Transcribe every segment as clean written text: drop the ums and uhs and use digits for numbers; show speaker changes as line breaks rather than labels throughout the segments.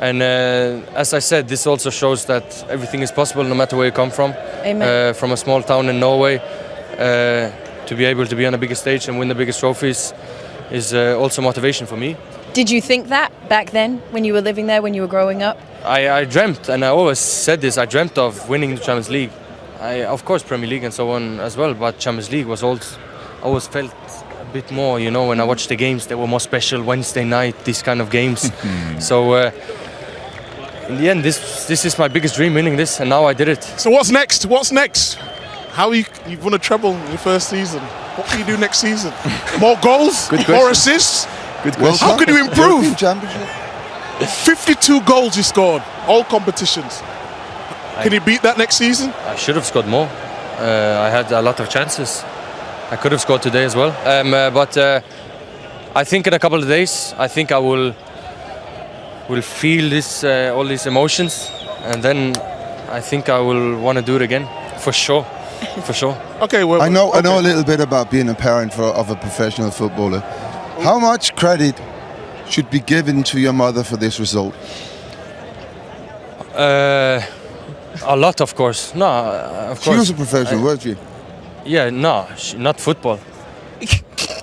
And as I said, this also shows that everything is possible no matter where you come from.
Amen.
From a small town in Norway, to be able to be on the biggest stage and win the biggest trophies is also motivation for me.
Did you think that back then when you were living there, when you were growing up?
I dreamt, and I always said this, I dreamt of winning the Champions League. Of course, Premier League and so on as well, but Champions League was always felt a bit more, you know, when I watched the games, they were more special, Wednesday night, these kind of games. So in the end, this is my biggest dream, winning this, and now I did it.
So what's next? What's next? You've won a treble in your first season. What can you do next season? More goals? More assists?
Good question.
How can you improve?
European Championship.
52 goals you scored, all competitions. Can you beat that next season?
I should have scored more. I had a lot of chances. I could have scored today as well. But I think in a couple of days, I think I will feel all these emotions, and then I think I will want to do it again, for sure. For sure.
Okay, well,
I know a little bit about being a parent of a professional footballer. How much credit should be given to your mother for this result?
A lot, of course. No, of course.
She was a professional, wasn't she?
Yeah, no, not football.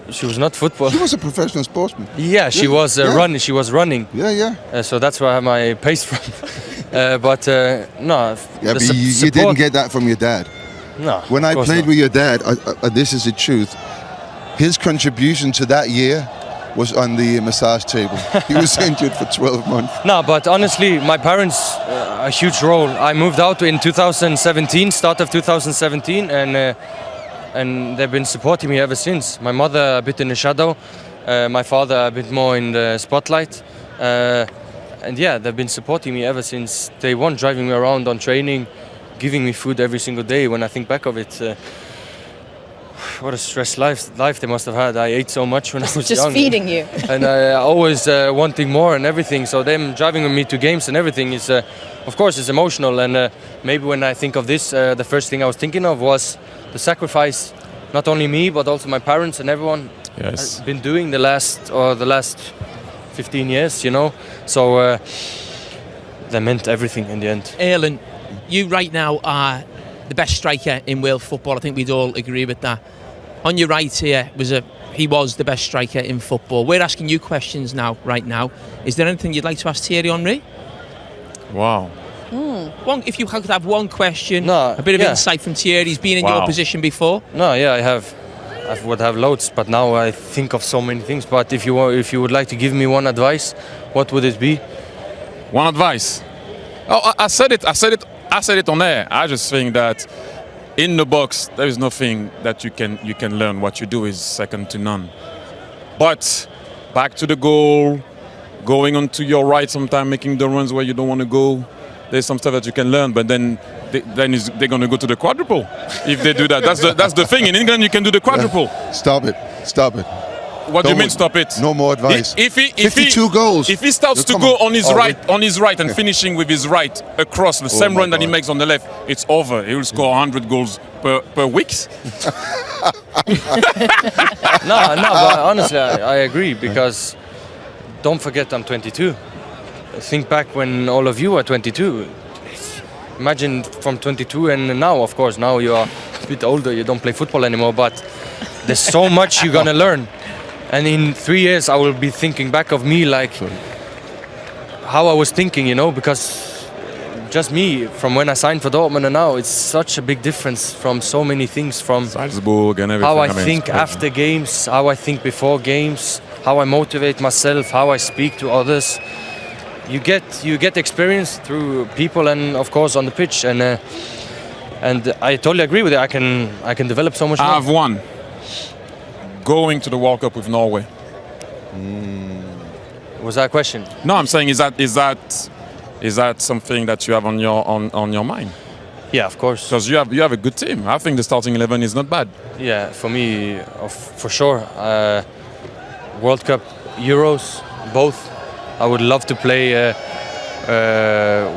She was not football.
She was a professional sportsman.
Yeah, she was running. She was running.
Yeah.
So that's where I have my pace from. But no.
Yeah, but you didn't get that from your dad.
No.
When I played with your dad, this is the truth. His contribution to that year was on the massage table. He was injured for 12 months.
No, but honestly, my parents a huge role. I moved out in 2017, start of 2017, and they've been supporting me ever since. My mother a bit in the shadow, my father a bit more in the spotlight, and yeah, they've been supporting me ever since day one, driving me around on training, giving me food every single day. When I think back of it, what a stressed life they must have had. I ate so much when I was
just
young.
Just feeding you.
And I always wanting more and everything. So them driving with me to games and everything is, of course, it's emotional. And maybe when I think of this, the first thing I was thinking of was the sacrifice, not only me, but also my parents and everyone has been doing the last 15 years, you know. So they meant everything in the end.
Erlen, you right now are the best striker in world football. I think we'd all agree with that. On your right here he was the best striker in football. We're asking you questions right now. Is there anything you'd like to ask Thierry Henry?
Wow.
If you could have one question, a bit of insight from Thierry. He's been in your position before.
No, yeah, I have. I would have loads, but now I think of so many things. But if you would like to give me one advice, what would it be?
One advice. Oh, I said it on air. I just think that in the box there is nothing that you can learn. What you do is second to none. But back to the goal, going on to your right, sometimes making the runs where you don't want to go. There's some stuff that you can learn, but then they're going to go to the quadruple if they do that. That's the thing. In England, you can do the quadruple.
Stop it.
What do you mean stop it?
No more advice.
If
52 goals.
If he starts to go on his right and finishing with his right across the same run that he makes on the left, it's over. He will score 100 goals per week.
No, but honestly, I agree, because don't forget I'm 22. Think back when all of you were 22. Imagine from 22 and now, of course, now you are a bit older, you don't play football anymore, but there's so much you're gonna learn. And in 3 years, I will be thinking back of me like how I was thinking, you know, because just me, from when I signed for Dortmund and now, it's such a big difference from so many things, from
Salzburg and everything.
How I think after games, how I think before games, how I motivate myself, how I speak to others. You get experience through people and of course on the pitch, and I totally agree with it. I can develop so much more.
I have one. Going to the World Cup with Norway.
Was that a question?
No, I'm saying is that something that you have on your mind?
Yeah, of course.
Because you have a good team. I think the starting 11 is not bad.
Yeah, for me, for sure. World Cup, Euros, both. I would love to play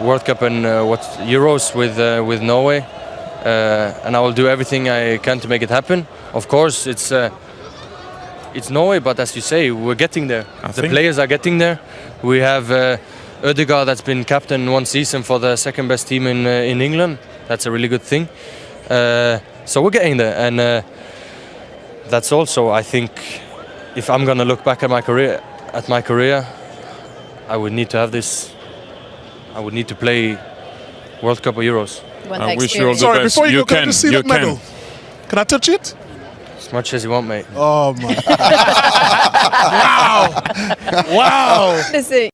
World Cup and Euros with Norway, and I will do everything I can to make it happen. Of course, it's Norway, but as you say, we're getting there. The players are getting there. We have Ødegaard that's been captain one season for the second best team in England. That's a really good thing. So we're getting there, and that's also, I think, if I'm gonna look back at my career, I would need to have this. I would need to play World Cup or Euros.
I wish you all the
Sorry,
best.
before you go, can I
can,
just see
you
that medal? Can I touch it?
As much as you want, mate.
Oh my! Wow! Wow!
Let's see.